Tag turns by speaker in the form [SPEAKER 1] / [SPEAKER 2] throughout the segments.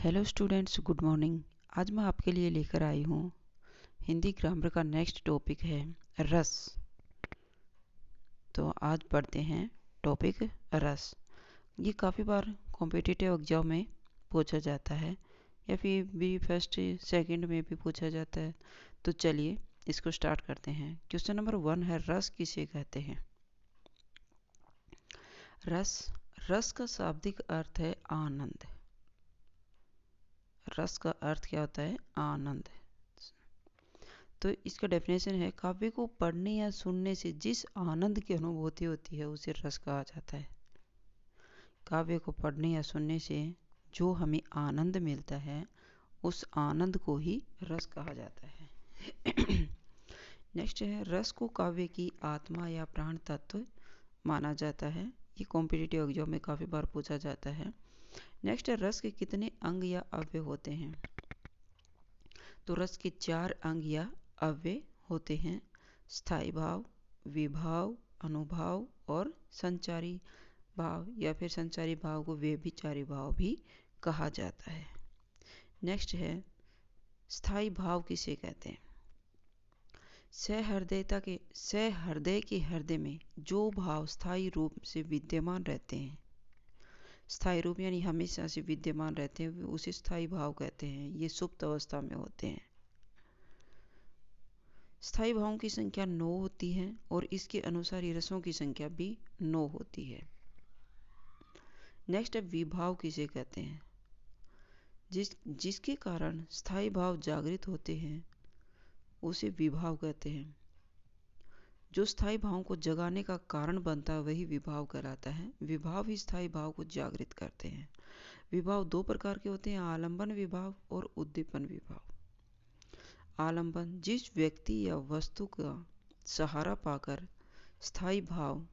[SPEAKER 1] Hello students, good morning. आज मैं आपके लिए लेकर आई हूँ हिंदी ग्रामर का नेक्स्ट टॉपिक है रस। तो आज पढ़ते हैं टॉपिक रस। ये काफ़ी बार कॉम्पिटिटिव एग्जाम में पूछा जाता है या फिर भी फर्स्ट सेकंड में भी पूछा जाता है। तो चलिए इसको स्टार्ट करते हैं। क्वेश्चन नंबर 1 है, रस किसे कहते हैं? रस रस का शाब्दिक अर्थ है आनंद। रस का अर्थ क्या होता है? आनंद। तो इसका डेफिनेशन है, काव्य को पढ़ने या सुनने से जिस आनंद की अनुभूति होती है उसे रस कहा जाता है। काव्य को पढ़ने या सुनने से जो हमें आनंद मिलता है उस आनंद को ही रस कहा जाता है। नेक्स्ट है, रस को काव्य की आत्मा या प्राण तत्व माना जाता है। ये कॉम्पिटिटिव एग्जाम में काफ़ी बार पूछा जाता है। नेक्स्ट है, रस के कितने अंग या अव्यय होते हैं? तो रस के 4 अंग या अव्यय होते हैं: स्थायी भाव, विभाव, अनुभाव और संचारी भाव, या फिर संचारी भाव को व्यभिचारी भाव भी कहा जाता है। नेक्स्ट है, स्थायी भाव किसे कहते हैं? सहृदय के हृदय में जो भाव स्थायी रूप से विद्यमान रहते हैं, स्थायी रूप यानी हमेशा से विद्यमान रहते हैं, उसे स्थायी भाव कहते हैं। ये सुप्त अवस्था में होते हैं। स्थायी भावों की संख्या 9 होती है और इसके अनुसार ही रसों की संख्या भी 9 होती है। नेक्स्ट है, विभाव किसे कहते हैं? जिसके कारण स्थायी भाव जागृत होते हैं उसे विभाव कहते हैं। जो स्थायी भावों को जगाने का कारण बनता है वही विभाव कहलाता है। विभाव ही स्थायी भाव को जागृत करते हैं। विभाव 2 प्रकार के होते हैं, आलंबन विभाव और उद्दीपन विभाव। आलंबन, जिस व्यक्ति या वस्तु का सहारा पाकर स्थायी भाव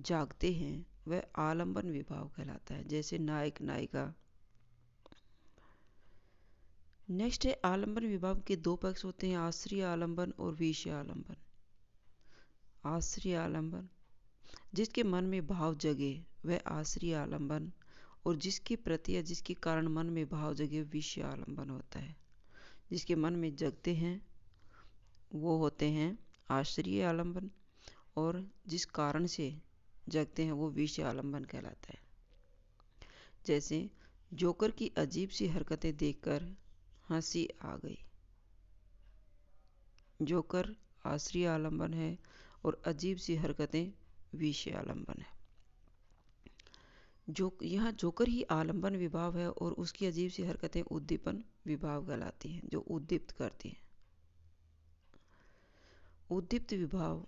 [SPEAKER 1] जागते हैं वह आलंबन विभाव कहलाता है, जैसे नायक नायिका। नेक्स्ट है, आलंबन विभाव के 2 पक्ष होते हैं, आश्रय आलंबन और विषय आलंबन। आश्रय आलंबन, जिसके मन में भाव जगे वह आश्रय आलंबन, और जिसके प्रति या जिसके कारण मन में भाव जगे विषय आलंबन होता है। जिसके मन में जगते हैं वो होते हैं आश्रय आलंबन, और जिस कारण से जगते हैं वो विषय आलंबन कहलाता है। जैसे जोकर की अजीब सी हरकतें देखकर हंसी आ गई। जोकर आश्रय आलंबन है और अजीब सी हरकतें विषय आलंबन है। यहाँ जोकर ही आलंबन विभाव है और उसकी अजीब सी हरकतें उद्दीपन विभाव कहलाती हैं, जो उद्दीप्त करती हैं। उद्दीप्त विभाव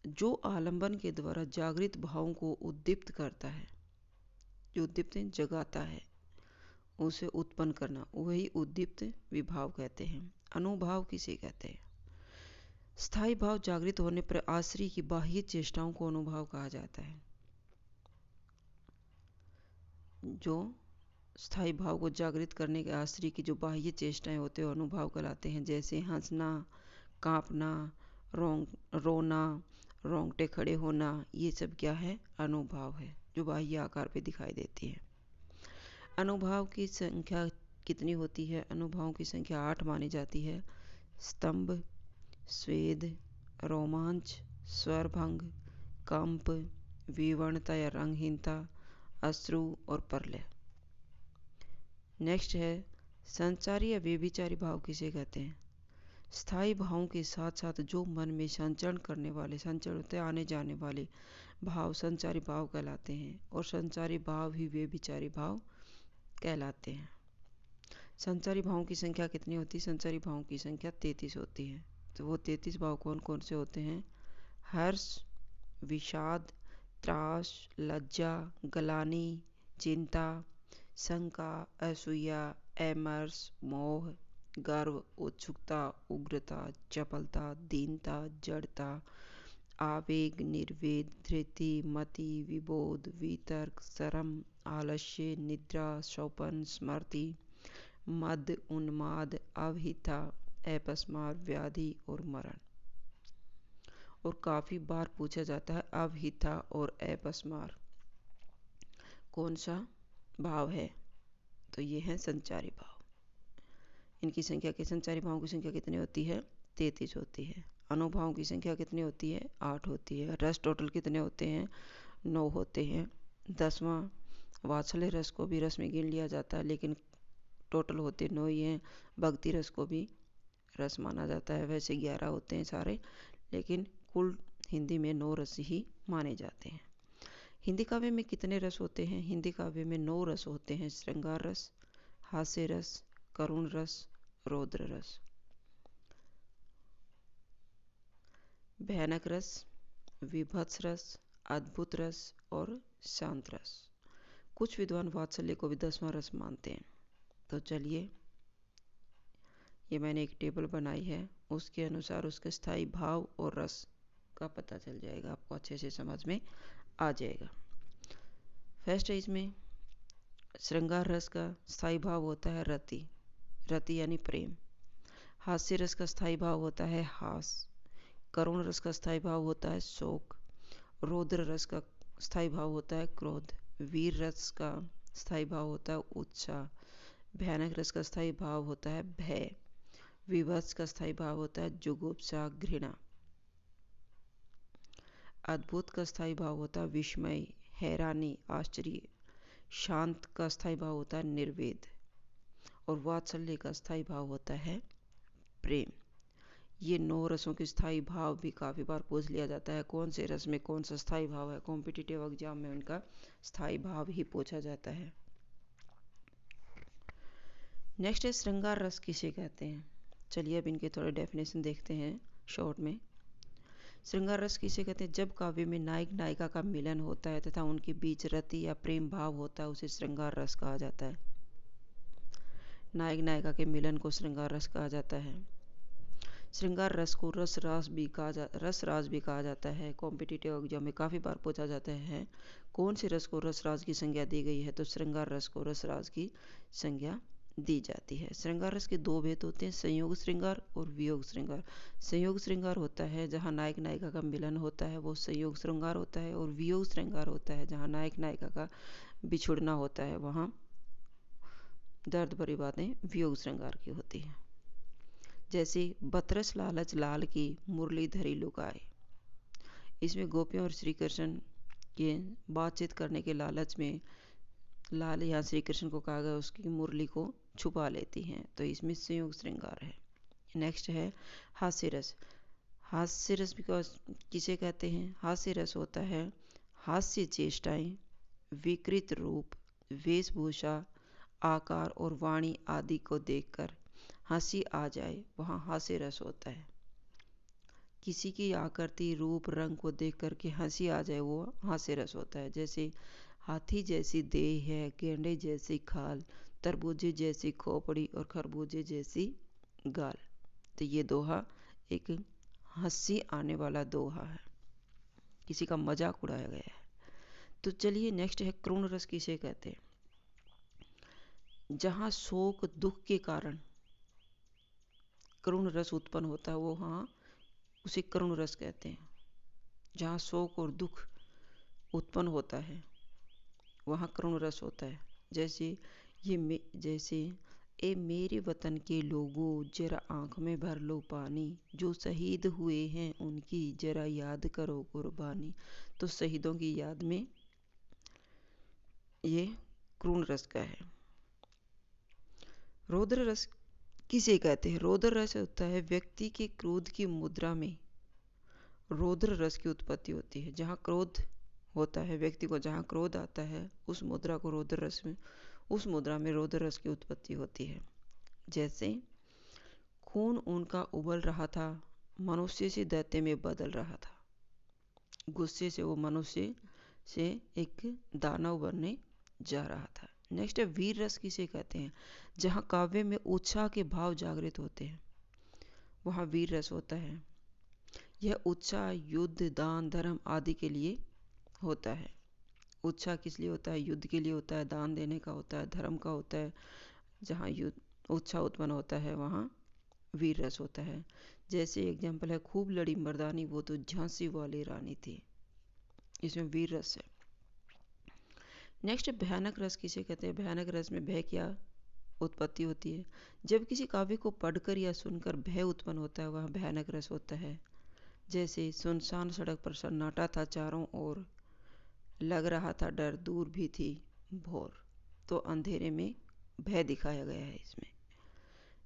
[SPEAKER 1] जो आलंबन के द्वारा जागृत भावों को उद्दीप्त करता है, जो उद्दीप्त जगाता है, उसे उत्पन्न करना, वही उद्दीप्त विभाव कहते हैं। अनुभाव किसे कहते हैं? स्थायी भाव जागृत होने पर आश्रय की बाह्य चेष्टाओं को अनुभाव कहा जाता है। जो स्थायी भाव को जागृत करने के आश्रय की जो बाह्य चेष्टाएं होते हैं अनुभाव कहलाते हैं। जैसे हंसना, कांपना, रोना, रोंगटे खड़े होना, ये सब क्या है? अनुभाव है, जो बाह्य आकार पे दिखाई देती है। अनुभाव की संख्या कितनी होती है? अनुभावों की संख्या 8 मानी जाती है। स्तंभ, स्वेद, रोमांच, स्वरभंग, कंप, विवर्णता या रंगहीनता, अश्रु और प्रलय। नेक्स्ट है, संचारी या व्यभिचारी भाव किसे कहते हैं? स्थायी भावों के साथ साथ जो मन में संचरण करने वाले, संचरण होते आने जाने वाले भाव संचारी भाव कहलाते हैं, और संचारी भाव ही व्यभिचारी भाव कहलाते हैं। संचारी भावों की संख्या कितनी होती है? संचारी भावों की संख्या 33 होती है। तो वो 33 भाव कौन कौन से होते हैं? हर्ष, विषाद, त्रास, लज्जा, गलानी, चिंता, शंका, असूया, एमर्स, मोह, गर्व, उत्सुकता, उग्रता, चपलता, दीनता, जड़ता, आवेग, निर्वेद, धृति, मति, विबोध, वितर्क, शरम, आलस्य, निद्रा, स्वपन, स्मृति, मद, उन्माद, अवहिता, अपस्मार, व्याधि और मरण। और काफी बार पूछा जाता है अवहिता और अपस्मार कौन सा भाव है? तो ये हैं संचारी भाव। इनकी संख्या के संचारी भावों की संख्या कितनी होती है? 33 होती है। अनुभावों की संख्या कितनी होती है? 8 होती है। रस टोटल कितने होते हैं? 9 होते हैं। 10वां वात्सल्य रस को भी रस में गिन लिया जाता है, लेकिन टोटल होते 9 ही हैं। भक्ति रस को भी रस माना जाता है, वैसे 11 होते हैं सारे, लेकिन कुल हिंदी में 9 रस ही माने जाते हैं। हिंदी काव्य में कितने रस होते हैं? हिंदी काव्य में 9 रस होते हैं। श्रृंगार रस, हास्य रस, करुण रस, रौद्र रस, भयानक रस, विभत्स रस, अद्भुत रस और शांत रस। कुछ विद्वान वात्सल्य को भी 10वां रस मानते हैं। तो चलिए, ये मैंने एक टेबल बनाई है, उसके अनुसार उसके स्थायी भाव और रस का पता चल जाएगा, आपको अच्छे से समझ में आ जाएगा। फर्स्ट है इसमें श्रृंगार रस का स्थायी भाव होता है रति, रति यानी प्रेम। हास्य रस का स्थायी भाव होता है हास। करुण रस का स्थायी भाव होता है शोक। रौद्र रस का स्थायी भाव होता है क्रोध। वीर रस का स्थायी भाव होता है उत्साह। भयानक रस का स्थायी भाव होता है भय। विभत्स का स्थायी भाव होता है जुगुप्सा, घृणा। अद्भुत का स्थायी भाव होता है विस्मय, हैरानी, आश्चर्य। शांत का स्थायी भाव होता है निर्वेद। और वात्सल्य का स्थायी भाव होता है प्रेम। ये 9 रसों के स्थायी भाव भी काफ़ी बार पूछ लिया जाता है, कौन से रस में कौन सा स्थायी भाव है। कॉम्पिटिटिव एग्जाम में उनका स्थायी भाव ही पूछा जाता है। नेक्स्ट है श्रृंगार रस किसे कहते हैं। चलिए अब इनके थोड़े डेफिनेशन देखते हैं शॉर्ट में। श्रृंगार रस किसे कहते हैं? जब काव्य में नायक नायिका का मिलन होता है तथा उनके बीच रति या प्रेम भाव होता है, उसे श्रृंगार रस कहा जाता है। नायक नायिका के मिलन को श्रृंगार रस कहा जाता है। श्रृंगार रस को रस राज भी कहा जाता है। कॉम्पिटिटिव एग्जाम में काफ़ी बार पूछा जाता है कौन से रस को रस राज की संज्ञा दी गई है, तो श्रृंगार रस को रस राज की संज्ञा दी जाती है। श्रृंगार रस के 2 भेद होते हैं, संयोग श्रृंगार और वियोग श्रृंगार। संयोग श्रृंगार होता है जहाँ नायक नायिका का मिलन होता है, वो संयोग श्रृंगार होता है। और वियोग श्रृंगार होता है जहाँ नायक नायिका का बिछुड़ना होता है, वहाँ दर्द भरी बातें वियोग श्रृंगार की होती है। जैसे बतरस लालच लाल की मुरलीधरी लुकाए। इसमें गोपियों और श्री कृष्ण के बातचीत करने के लालच में लाल यहाँ श्री कृष्ण को कहा गया उसकी मुरली को छुपा लेती हैं, तो इसमें संयोग श्रृंगार है। नेक्स्ट है हास्य रस। हास्य रस किसे कहते हैं? हास्य रस होता है हास्य चेष्टाएं, विकृत रूप, वेशभूषा, आकार और वाणी आदि को देखकर हंसी आ जाए, वहाँ हास्य रस होता है। किसी की आकृति, रूप, रंग को देख करके हंसी आ जाए, वो हास्य रस होता है। जैसे हाथी जैसी देह है, गेंडे जैसी खाल, तरबूजे जैसी खोपड़ी और खरबूजे जैसी गाल। तो ये दोहा एक हंसी आने वाला दोहा है, किसी का मजाक उड़ाया गया है। तो चलिए नेक्स्ट है करुण रस किसे कहते हैं? जहाँ शोक दुख के कारण करुण रस उत्पन्न होता है, वो हाँ उसे करुण रस कहते हैं। जहाँ शोक और दुख उत्पन्न होता है वहाँ करुण रस होता है। जैसे ए मेरे वतन के लोगों, जरा आंख में भर लो पानी, जो शहीद हुए हैं उनकी जरा याद करो कुर्बानी। तो शहीदों की याद में ये करुण रस का है। रौद्र रस किसे कहते हैं? रौद्र रस होता है व्यक्ति के क्रोध की मुद्रा में रौद्र रस की उत्पत्ति होती है। जहाँ क्रोध होता है, व्यक्ति को जहाँ क्रोध आता है, उस मुद्रा को रौद्र रस में, उस मुद्रा में रौद्र रस की उत्पत्ति होती है। जैसे खून उनका उबल रहा था, मनुष्य से दैत्य में बदल रहा था। गुस्से से वो मनुष्य से एक दानव बनने जा रहा था। नेक्स्ट है वीर रस किसे कहते हैं? जहाँ काव्य में उत्साह के भाव जागृत होते हैं, वहाँ वीर रस होता है। यह उत्साह युद्ध, दान, धर्म आदि के लिए होता है। उत्साह किस लिए होता है? युद्ध के लिए होता है, दान देने का होता है, धर्म का होता है। जहाँ युद्ध उत्साह उत्पन्न होता है वहाँ वीर रस होता है। जैसे एग्जाम्पल है खूब लड़ी मर्दानी, वो तो झांसी वाली रानी थी, इसमें वीर रस है। नेक्स्ट भयानक रस किसे कहते हैं? भयानक रस में भय क्या उत्पत्ति होती है? जब किसी काव्य को पढ़कर या सुनकर भय उत्पन्न होता है वह भयानक रस होता है। जैसे सुनसान सड़क पर सन्नाटा था चारों ओर, लग रहा था डर, दूर भी थी भोर। तो अंधेरे में भय दिखाया गया है इसमें।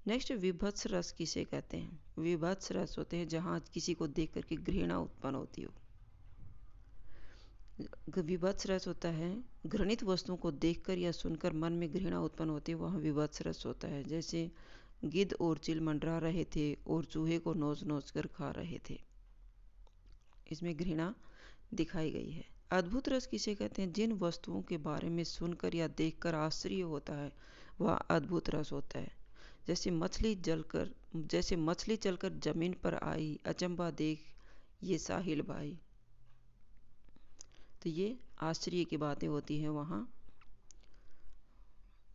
[SPEAKER 1] नेक्स्ट विभत्स रस किसे कहते हैं? विभत्स रस होते हैं जहाँ किसी को देख करके घृणा उत्पन्न होती हो। विभत्स रस होता है घृणित वस्तुओं को देखकर या सुनकर मन में घृणा उत्पन्न होती है, वहाँ विभत्स रस होता है। जैसे गिद्ध और चील मंडरा रहे थे और चूहे को नोच नोच कर खा रहे थे, इसमें घृणा दिखाई गई है। अद्भुत रस किसे कहते हैं? जिन वस्तुओं के बारे में सुनकर या देखकर आश्चर्य होता है वह अद्भुत रस होता है। जैसे मछली चलकर जमीन पर आई, अचंभा देख ये साहिल भाई। तो ये आश्चर्य की बातें होती हैं,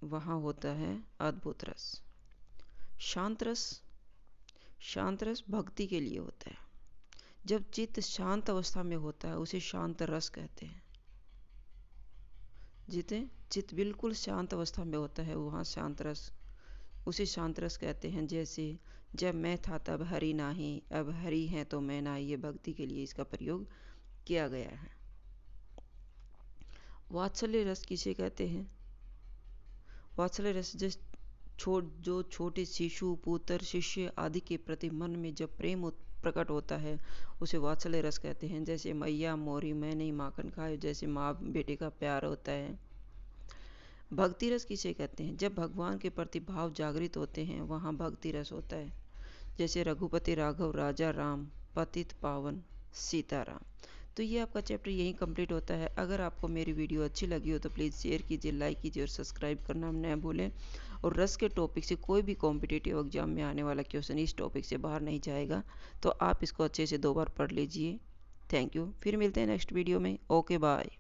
[SPEAKER 1] वहाँ होता है अद्भुत रस। शांत रस भक्ति के लिए होता है। जब चित्त शांत अवस्था में होता है उसे शांत रस कहते हैं। जिते चित्त बिल्कुल शांत अवस्था में होता है वहाँ उसे शांत रस कहते हैं। जैसे जब मैं था तब हरि नाही, अब हरि हैं तो मैं नाही, ये भक्ति के लिए इसका प्रयोग किया गया है। वात्सल्य रस किसे कहते हैं? वात्सल्य रस जो छोटे शिशु, पुत्र, शिष्य आदि के प्रति मन में जब प्रेम प्रकट होता है उसे वात्सल्य रस कहते हैं। जैसे मैया मोरी मैं नहीं माखन खाए, जैसे माँ बेटे का प्यार होता है। भक्ति रस किसे कहते हैं? जब भगवान के प्रति भाव जागृत होते हैं वहाँ भक्ति रस होता है। जैसे रघुपति राघव राजा राम, पतित पावन सीताराम। तो ये आपका चैप्टर यहीं कंप्लीट होता है। अगर आपको मेरी वीडियो अच्छी लगी हो तो प्लीज़ शेयर कीजिए, लाइक कीजिए और सब्सक्राइब करना न भूलें। और रस के टॉपिक से कोई भी कॉम्पिटिटिव एग्जाम में आने वाला क्वेश्चन इस टॉपिक से बाहर नहीं जाएगा, तो आप इसको अच्छे से 2 बार पढ़ लीजिए। Thank you. फिर मिलते हैं नेक्स्ट वीडियो में। Okay bye.